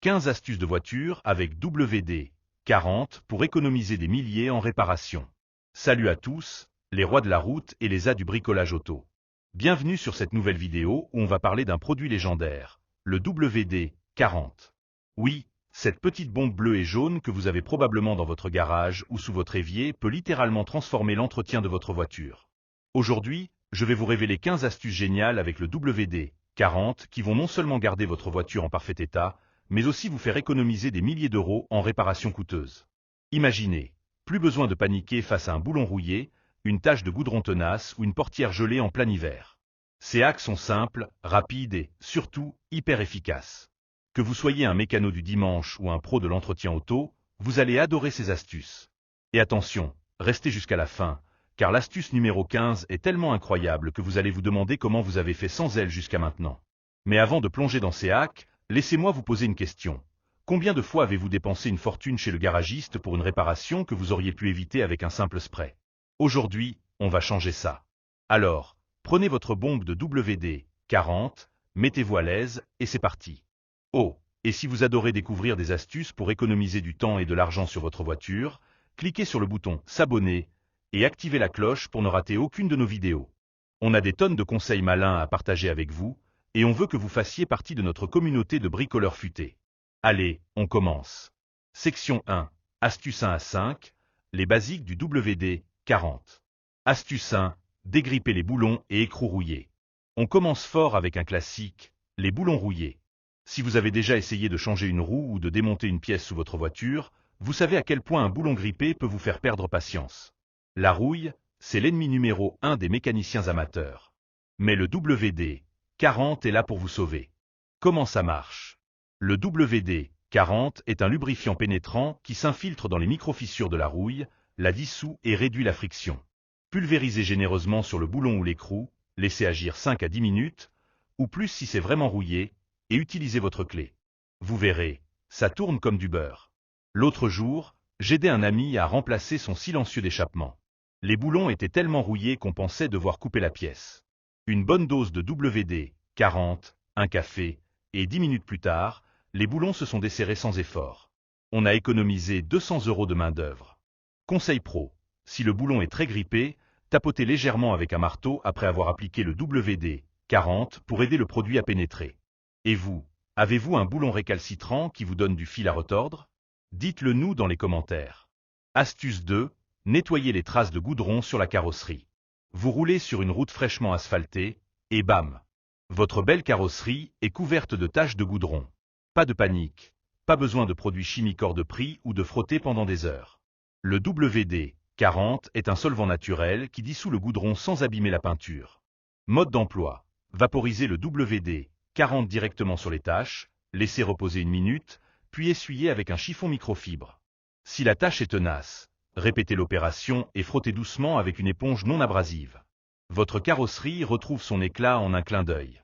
15 astuces de voiture avec WD-40 pour économiser des milliers en réparation. Salut à tous, les rois de la route et les as du bricolage auto. Bienvenue sur cette nouvelle vidéo où on va parler d'un produit légendaire, le WD-40. Oui, cette petite bombe bleue et jaune que vous avez probablement dans votre garage ou sous votre évier peut littéralement transformer l'entretien de votre voiture. Aujourd'hui, je vais vous révéler 15 astuces géniales avec le WD-40 qui vont non seulement garder votre voiture en parfait état, mais aussi vous faire économiser des milliers d'euros en réparation coûteuse. Imaginez, plus besoin de paniquer face à un boulon rouillé, une tache de goudron tenace ou une portière gelée en plein hiver. Ces hacks sont simples, rapides et, surtout, hyper efficaces. Que vous soyez un mécano du dimanche ou un pro de l'entretien auto, vous allez adorer ces astuces. Et attention, restez jusqu'à la fin, car l'astuce numéro 15 est tellement incroyable que vous allez vous demander comment vous avez fait sans elle jusqu'à maintenant. Mais avant de plonger dans ces hacks, laissez-moi vous poser une question. Combien de fois avez-vous dépensé une fortune chez le garagiste pour une réparation que vous auriez pu éviter avec un simple spray? Aujourd'hui, on va changer ça. Alors, prenez votre bombe de WD-40, mettez-vous à l'aise, et c'est parti. Oh, et si vous adorez découvrir des astuces pour économiser du temps et de l'argent sur votre voiture, cliquez sur le bouton « S'abonner » et activez la cloche pour ne rater aucune de nos vidéos. On a des tonnes de conseils malins à partager avec vous, et on veut que vous fassiez partie de notre communauté de bricoleurs futés. Allez, on commence. Section 1. Astuce 1 à 5. Les basiques du WD-40. Astuce 1. Dégripper les boulons et écrous rouillés. On commence fort avec un classique, les boulons rouillés. Si vous avez déjà essayé de changer une roue ou de démonter une pièce sous votre voiture, vous savez à quel point un boulon grippé peut vous faire perdre patience. La rouille, c'est l'ennemi numéro 1 des mécaniciens amateurs. Mais le WD-40 est là pour vous sauver. Comment ça marche? Le WD-40 est un lubrifiant pénétrant qui s'infiltre dans les micro-fissures de la rouille, la dissout et réduit la friction. Pulvérisez généreusement sur le boulon ou l'écrou, laissez agir 5 à 10 minutes, ou plus si c'est vraiment rouillé, et utilisez votre clé. Vous verrez, ça tourne comme du beurre. L'autre jour, j'aidais un ami à remplacer son silencieux d'échappement. Les boulons étaient tellement rouillés qu'on pensait devoir couper la pièce. Une bonne dose de WD-40, un café, et 10 minutes plus tard, les boulons se sont desserrés sans effort. On a économisé 200 € de main-d'œuvre. Conseil pro, si le boulon est très grippé, tapotez légèrement avec un marteau après avoir appliqué le WD-40 pour aider le produit à pénétrer. Et vous, avez-vous un boulon récalcitrant qui vous donne du fil à retordre? Dites-le nous dans les commentaires. Astuce 2. Nettoyez les traces de goudron sur la carrosserie. Vous roulez sur une route fraîchement asphaltée, et bam! Votre belle carrosserie est couverte de taches de goudron. Pas de panique, pas besoin de produits chimiques hors de prix ou de frotter pendant des heures. Le WD-40 est un solvant naturel qui dissout le goudron sans abîmer la peinture. Mode d'emploi. Vaporiser le WD-40 directement sur les taches, laisser reposer 1 minute, puis essuyer avec un chiffon microfibre. Si la tache est tenace, répétez l'opération et frottez doucement avec une éponge non abrasive. Votre carrosserie retrouve son éclat en un clin d'œil.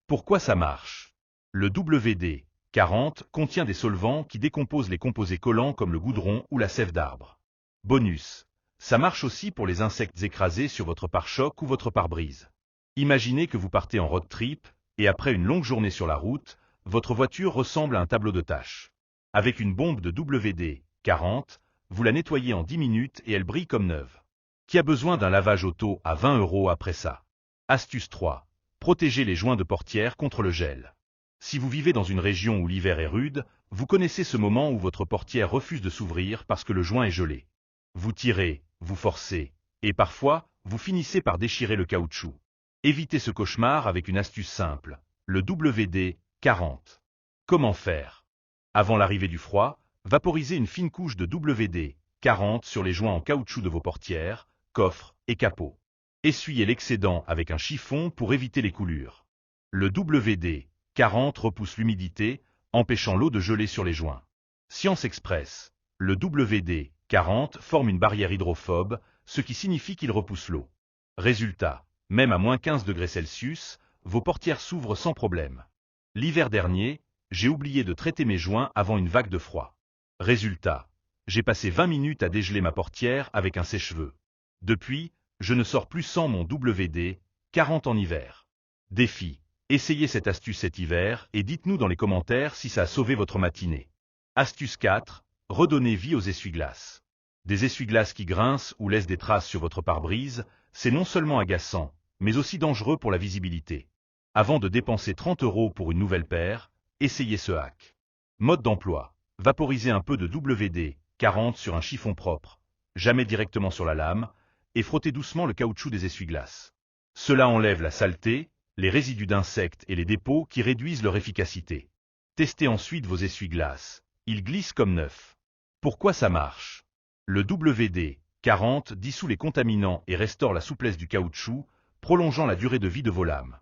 Pourquoi ça marche? Le WD-40 contient des solvants qui décomposent les composés collants comme le goudron ou la sève d'arbre. Bonus, ça marche aussi pour les insectes écrasés sur votre pare-choc ou votre pare-brise. Imaginez que vous partez en road trip, et après une longue journée sur la route, votre voiture ressemble à un tableau de tâches. Avec une bombe de WD-40, vous la nettoyez en 10 minutes et elle brille comme neuve. Qui a besoin d'un lavage auto à 20 € après ça? Astuce 3. Protégez les joints de portière contre le gel. Si vous vivez dans une région où l'hiver est rude, vous connaissez ce moment où votre portière refuse de s'ouvrir parce que le joint est gelé. Vous tirez, vous forcez, et parfois, vous finissez par déchirer le caoutchouc. Évitez ce cauchemar avec une astuce simple, le WD-40. Comment faire? Avant l'arrivée du froid, vaporisez une fine couche de WD-40 sur les joints en caoutchouc de vos portières, coffres et capots. Essuyez l'excédent avec un chiffon pour éviter les coulures. Le WD-40 repousse l'humidité, empêchant l'eau de geler sur les joints. Science express, le WD-40 forme une barrière hydrophobe, ce qui signifie qu'il repousse l'eau. Résultat, même à moins 15 degrés Celsius, vos portières s'ouvrent sans problème. L'hiver dernier, j'ai oublié de traiter mes joints avant une vague de froid. Résultat, j'ai passé 20 minutes à dégeler ma portière avec un sèche-cheveux. Depuis, je ne sors plus sans mon WD-40 en hiver. Défi, Essayez cette astuce cet hiver et dites-nous dans les commentaires si ça a sauvé votre matinée. Astuce 4. Redonnez vie aux essuie-glaces. Des essuie-glaces qui grincent ou laissent des traces sur votre pare-brise, c'est non seulement agaçant, mais aussi dangereux pour la visibilité. Avant de dépenser 30 € pour une nouvelle paire, essayez ce hack. Mode d'emploi. Vaporisez un peu de WD-40 sur un chiffon propre, jamais directement sur la lame, et frottez doucement le caoutchouc des essuie-glaces. Cela enlève la saleté, les résidus d'insectes et les dépôts qui réduisent leur efficacité. Testez ensuite vos essuie-glaces. Ils glissent comme neufs. Pourquoi ça marche? Le WD-40 dissout les contaminants et restaure la souplesse du caoutchouc, prolongeant la durée de vie de vos lames.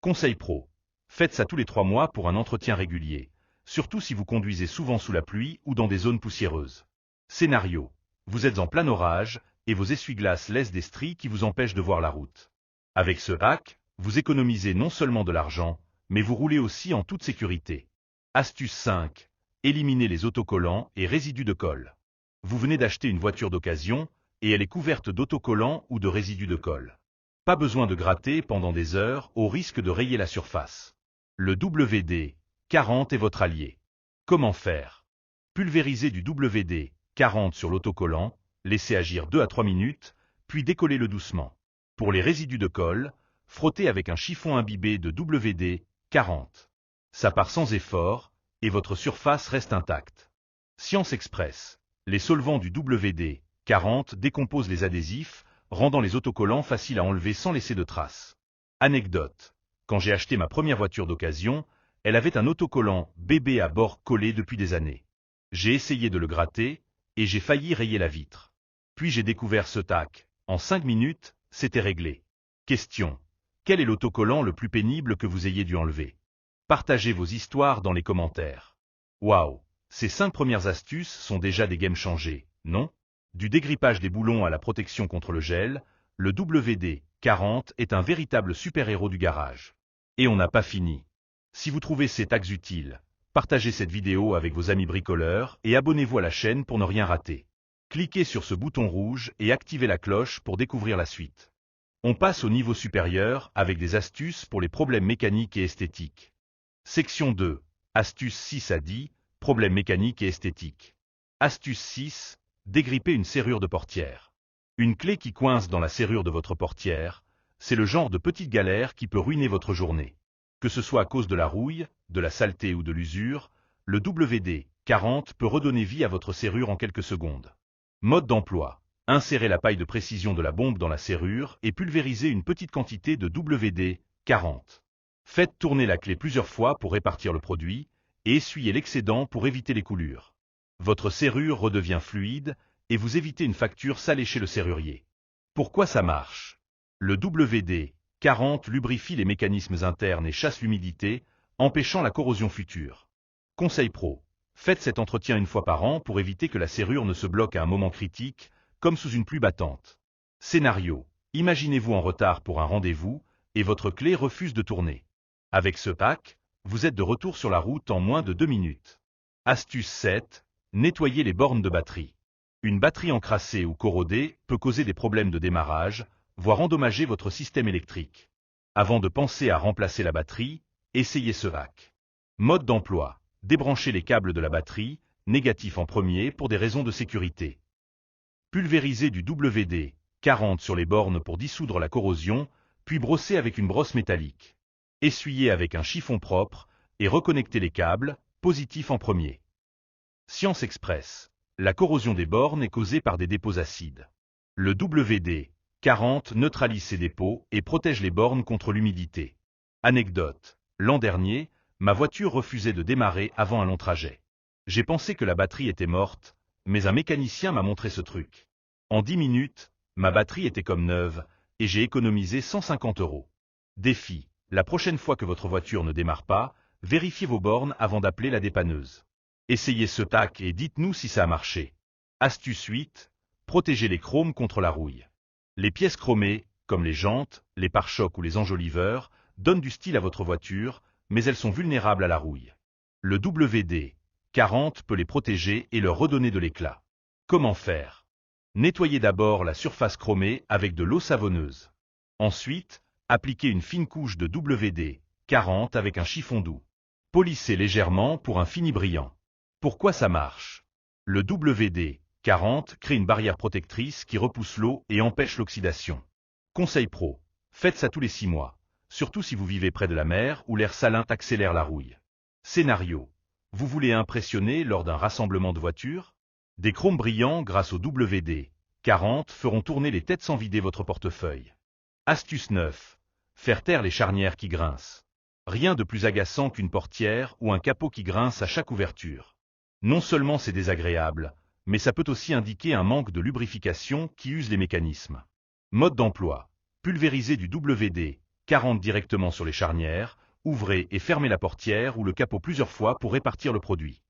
Conseil pro. Faites ça tous les 3 mois pour un entretien régulier, surtout si vous conduisez souvent sous la pluie ou dans des zones poussiéreuses. Scénario. Vous êtes en plein orage, et vos essuie-glaces laissent des stries qui vous empêchent de voir la route. Avec ce hack, vous économisez non seulement de l'argent, mais vous roulez aussi en toute sécurité. Astuce 5. Éliminez les autocollants et résidus de colle. Vous venez d'acheter une voiture d'occasion, et elle est couverte d'autocollants ou de résidus de colle. Pas besoin de gratter pendant des heures au risque de rayer la surface. Le WD-40 est votre allié. Comment faire? Pulvérisez du WD-40 sur l'autocollant, laissez agir 2 à 3 minutes, puis décollez-le doucement. Pour les résidus de colle, frottez avec un chiffon imbibé de WD-40. Ça part sans effort, et votre surface reste intacte. Science Express. Les solvants du WD-40 décomposent les adhésifs, rendant les autocollants faciles à enlever sans laisser de traces. Anecdote. Quand j'ai acheté ma première voiture d'occasion, elle avait un autocollant bébé à bord collé depuis des années. J'ai essayé de le gratter, et j'ai failli rayer la vitre. Puis j'ai découvert ce tac. En 5 minutes, c'était réglé. Question. Quel est l'autocollant le plus pénible que vous ayez dû enlever? Partagez vos histoires dans les commentaires. Waouh! Ces 5 premières astuces sont déjà des games changés, non? Du dégrippage des boulons à la protection contre le gel, le WD-40 est un véritable super-héros du garage. Et on n'a pas fini. Si vous trouvez ces hacks utiles, partagez cette vidéo avec vos amis bricoleurs et abonnez-vous à la chaîne pour ne rien rater. Cliquez sur ce bouton rouge et activez la cloche pour découvrir la suite. On passe au niveau supérieur avec des astuces pour les problèmes mécaniques et esthétiques. Section 2. Astuce 6 à 10. Problèmes mécaniques et esthétiques. Astuce 6. Dégripper une serrure de portière. Une clé qui coince dans la serrure de votre portière, c'est le genre de petite galère qui peut ruiner votre journée. Que ce soit à cause de la rouille, de la saleté ou de l'usure, le WD-40 peut redonner vie à votre serrure en quelques secondes. Mode d'emploi. Insérez la paille de précision de la bombe dans la serrure et pulvérisez une petite quantité de WD-40. Faites tourner la clé plusieurs fois pour répartir le produit, et essuyez l'excédent pour éviter les coulures. Votre serrure redevient fluide, et vous évitez une facture salée chez le serrurier. Pourquoi ça marche? Le WD-40 lubrifie les mécanismes internes et chasse l'humidité, empêchant la corrosion future. Conseil pro. Faites cet entretien une fois par an pour éviter que la serrure ne se bloque à un moment critique, comme sous une pluie battante. Scénario. Imaginez-vous en retard pour un rendez-vous, et votre clé refuse de tourner. Avec ce hack, vous êtes de retour sur la route en moins de 2 minutes. Astuce 7. Nettoyez les bornes de batterie. Une batterie encrassée ou corrodée peut causer des problèmes de démarrage, voire endommager votre système électrique. Avant de penser à remplacer la batterie, essayez ce hack. Mode d'emploi. Débranchez les câbles de la batterie, négatif en premier pour des raisons de sécurité. Pulvérisez du WD-40 sur les bornes pour dissoudre la corrosion, puis brossez avec une brosse métallique. Essuyez avec un chiffon propre et reconnectez les câbles, positif en premier. Science Express. La corrosion des bornes est causée par des dépôts acides. Le WD-40 neutralise ces dépôts et protège les bornes contre l'humidité. Anecdote. L'an dernier, ma voiture refusait de démarrer avant un long trajet. J'ai pensé que la batterie était morte, mais un mécanicien m'a montré ce truc. En 10 minutes, ma batterie était comme neuve, et j'ai économisé 150 €. Défi. La prochaine fois que votre voiture ne démarre pas, vérifiez vos bornes avant d'appeler la dépanneuse. Essayez ce hack et dites-nous si ça a marché. Astuce 8. Protégez les chromes contre la rouille. Les pièces chromées, comme les jantes, les pare-chocs ou les enjoliveurs, donnent du style à votre voiture, mais elles sont vulnérables à la rouille. Le WD-40 peut les protéger et leur redonner de l'éclat. Comment faire? Nettoyez d'abord la surface chromée avec de l'eau savonneuse. Ensuite, appliquez une fine couche de WD-40 avec un chiffon doux. Polissez légèrement pour un fini brillant. Pourquoi ça marche? Le WD-40 crée une barrière protectrice qui repousse l'eau et empêche l'oxydation. Conseil pro. Faites ça tous les 6 mois, surtout si vous vivez près de la mer où l'air salin accélère la rouille. Scénario. Vous voulez impressionner lors d'un rassemblement de voitures? Des chromes brillants grâce au WD-40 feront tourner les têtes sans vider votre portefeuille. Astuce 9. Faire taire les charnières qui grincent. Rien de plus agaçant qu'une portière ou un capot qui grince à chaque ouverture. Non seulement c'est désagréable, mais ça peut aussi indiquer un manque de lubrification qui use les mécanismes. Mode d'emploi. Pulvérisez du WD-40 directement sur les charnières, ouvrez et fermez la portière ou le capot plusieurs fois pour répartir le produit.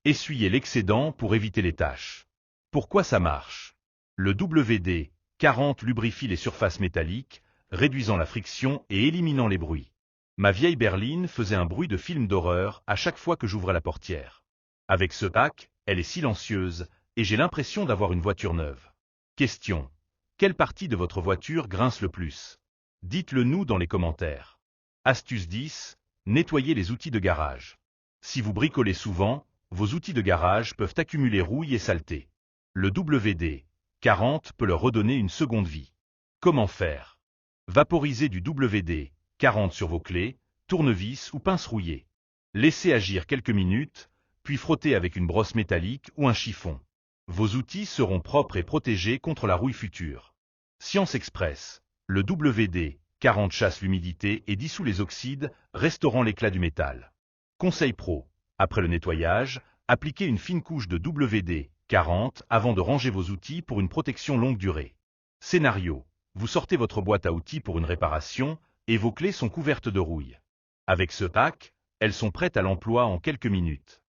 Essuyez l'excédent pour éviter les taches. Pourquoi ça marche? Le WD-40 lubrifie les surfaces métalliques, réduisant la friction et éliminant les bruits. Ma vieille berline faisait un bruit de film d'horreur à chaque fois que j'ouvrais la portière. Avec ce pack, elle est silencieuse et j'ai l'impression d'avoir une voiture neuve. Question. Quelle partie de votre voiture grince le plus? Dites-le nous dans les commentaires. Astuce 10. Nettoyez les outils de garage. Si vous bricolez souvent, vos outils de garage peuvent accumuler rouille et saleté. Le WD-40 peut leur redonner une seconde vie. Comment faire? Vaporisez du WD-40 sur vos clés, tournevis ou pinces rouillées. Laissez agir quelques minutes, puis frottez avec une brosse métallique ou un chiffon. Vos outils seront propres et protégés contre la rouille future. Science Express. Le WD-40 chasse l'humidité et dissout les oxydes, restaurant l'éclat du métal. Conseil pro. Après le nettoyage, appliquez une fine couche de WD-40 avant de ranger vos outils pour une protection longue durée. Scénario. Vous sortez votre boîte à outils pour une réparation et vos clés sont couvertes de rouille. Avec ce pack, elles sont prêtes à l'emploi en quelques minutes.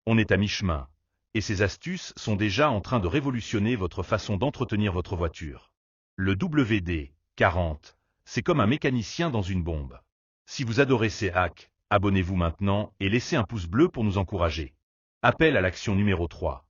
On est à mi-chemin, et ces astuces sont déjà en train de révolutionner votre façon d'entretenir votre voiture. Le WD-40, c'est comme un mécanicien dans une bombe. Si vous adorez ces hacks, abonnez-vous maintenant et laissez un pouce bleu pour nous encourager. Appel à l'action numéro 3.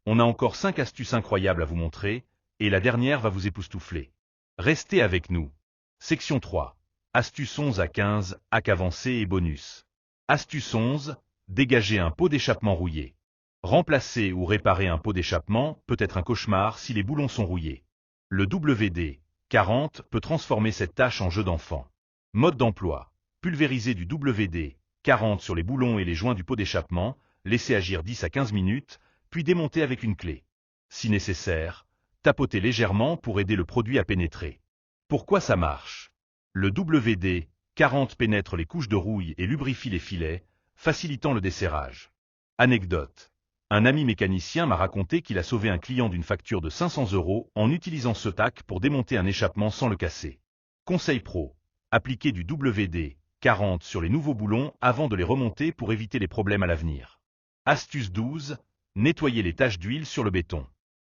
On a encore 5 astuces incroyables à vous montrer, et la dernière va vous époustoufler. Restez avec nous. Section 3. Astuce 11 à 15, hack avancé et bonus. Astuce 11. Dégager un pot d'échappement rouillé. Remplacer ou réparer un pot d'échappement peut être un cauchemar si les boulons sont rouillés. Le WD-40 peut transformer cette tâche en jeu d'enfant. Mode d'emploi. Pulvériser du WD-40 sur les boulons et les joints du pot d'échappement, laisser agir 10 à 15 minutes, puis démonter avec une clé. Si nécessaire, tapotez légèrement pour aider le produit à pénétrer. Pourquoi ça marche? Le WD-40 pénètre les couches de rouille et lubrifie les filets, facilitant le desserrage. Anecdote. Un ami mécanicien m'a raconté qu'il a sauvé un client d'une facture de 500 € en utilisant ce tac pour démonter un échappement sans le casser. Conseil pro. Appliquez du WD-40 sur les nouveaux boulons avant de les remonter pour éviter les problèmes à l'avenir. Astuce 12. Nettoyez les taches d'huile sur le béton.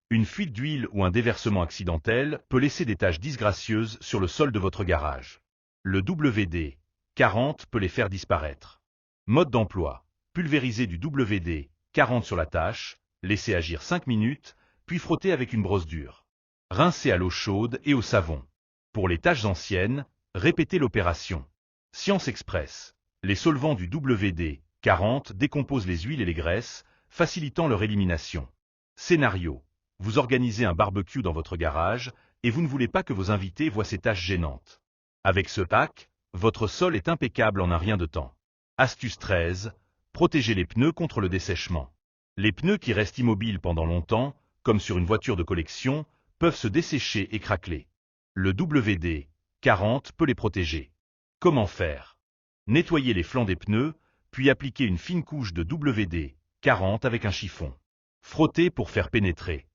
Une fuite d'huile ou un déversement accidentel peut laisser des taches disgracieuses sur le sol de votre garage. Le WD-40 peut les faire disparaître. Mode d'emploi. Pulvérisez du WD-40 sur la tâche, laissez agir 5 minutes, puis frottez avec une brosse dure. Rincez à l'eau chaude et au savon. Pour les taches anciennes, répétez l'opération. Science Express. Les solvants du WD-40 décomposent les huiles et les graisses, facilitant leur élimination. Scénario. Vous organisez un barbecue dans votre garage et vous ne voulez pas que vos invités voient ces taches gênantes. Avec ce pack, votre sol est impeccable en un rien de temps. Astuce 13. Protégez les pneus contre le dessèchement. Les pneus qui restent immobiles pendant longtemps, comme sur une voiture de collection, peuvent se dessécher et craqueler. Le WD-40 peut les protéger. Comment faire? Nettoyez les flancs des pneus, puis appliquez une fine couche de WD-40 avec un chiffon. Frottez pour faire pénétrer.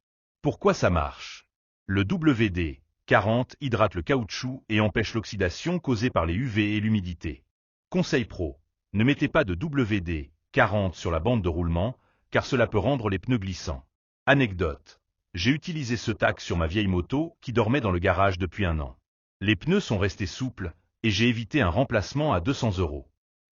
Pourquoi ça marche? Le WD-40 hydrate le caoutchouc et empêche l'oxydation causée par les UV et l'humidité. Conseil pro. Ne mettez pas de WD-40 sur la bande de roulement, car cela peut rendre les pneus glissants. Anecdote. J'ai utilisé ce tac sur ma vieille moto qui dormait dans le garage depuis 1 an. Les pneus sont restés souples et j'ai évité un remplacement à 200 €.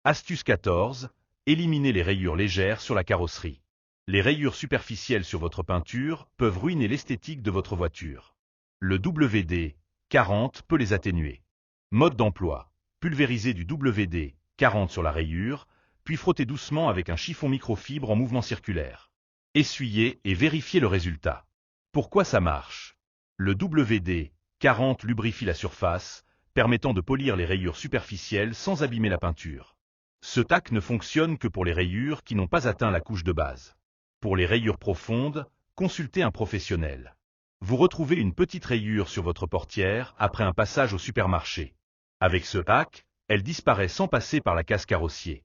Astuce 14. Éliminez les rayures légères sur la carrosserie. Les rayures superficielles sur votre peinture peuvent ruiner l'esthétique de votre voiture. Le WD-40 peut les atténuer. Mode d'emploi. Pulvérisez du WD-40 40 sur la rayure, puis frottez doucement avec un chiffon microfibre en mouvement circulaire. Essuyez et vérifiez le résultat. Pourquoi ça marche? Le WD-40 lubrifie la surface, permettant de polir les rayures superficielles sans abîmer la peinture. Ce tac ne fonctionne que pour les rayures qui n'ont pas atteint la couche de base. Pour les rayures profondes, consultez un professionnel. Vous retrouvez une petite rayure sur votre portière après un passage au supermarché. Avec ce tac, elle disparaît sans passer par la casse carrossier.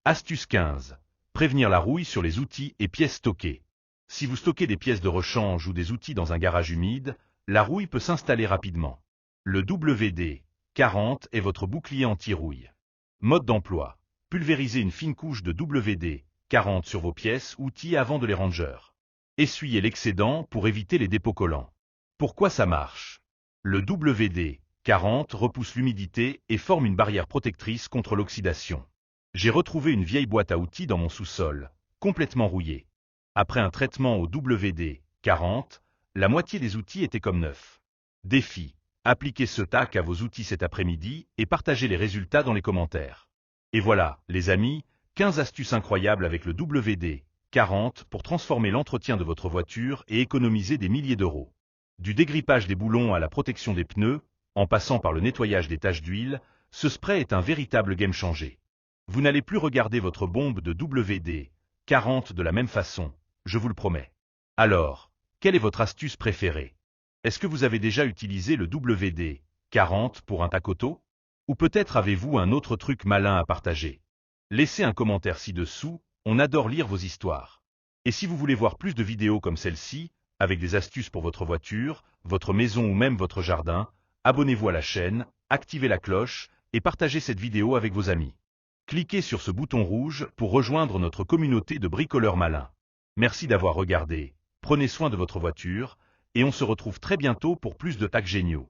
Astuce 15. Prévenir la rouille sur les outils et pièces stockées. Si vous stockez des pièces de rechange ou des outils dans un garage humide, la rouille peut s'installer rapidement. Le WD-40 est votre bouclier anti-rouille. Mode d'emploi. Pulvérisez une fine couche de WD-40 sur vos pièces, outils avant de les ranger. Essuyez l'excédent pour éviter les dépôts collants. Pourquoi ça marche? Le WD-40 repousse l'humidité et forme une barrière protectrice contre l'oxydation. J'ai retrouvé une vieille boîte à outils dans mon sous-sol, complètement rouillée. Après un traitement au WD-40, la moitié des outils étaient comme neufs. Défi. Appliquez ce tac à vos outils cet après-midi et partagez les résultats dans les commentaires. Et voilà, les amis, 15 astuces incroyables avec le WD-40 pour transformer l'entretien de votre voiture et économiser des milliers d'euros. Du dégrippage des boulons à la protection des pneus, en passant par le nettoyage des taches d'huile, ce spray est un véritable game changer. Vous n'allez plus regarder votre bombe de WD-40 de la même façon, je vous le promets. Alors, quelle est votre astuce préférée? Est-ce que vous avez déjà utilisé le WD-40 pour un tac auto? Ou peut-être avez-vous un autre truc malin à partager? Laissez un commentaire ci-dessous, on adore lire vos histoires. Et si vous voulez voir plus de vidéos comme celle-ci, avec des astuces pour votre voiture, votre maison ou même votre jardin, abonnez-vous à la chaîne, activez la cloche et partagez cette vidéo avec vos amis. Cliquez sur ce bouton rouge pour rejoindre notre communauté de bricoleurs malins. Merci d'avoir regardé, prenez soin de votre voiture, et on se retrouve très bientôt pour plus de tacs géniaux.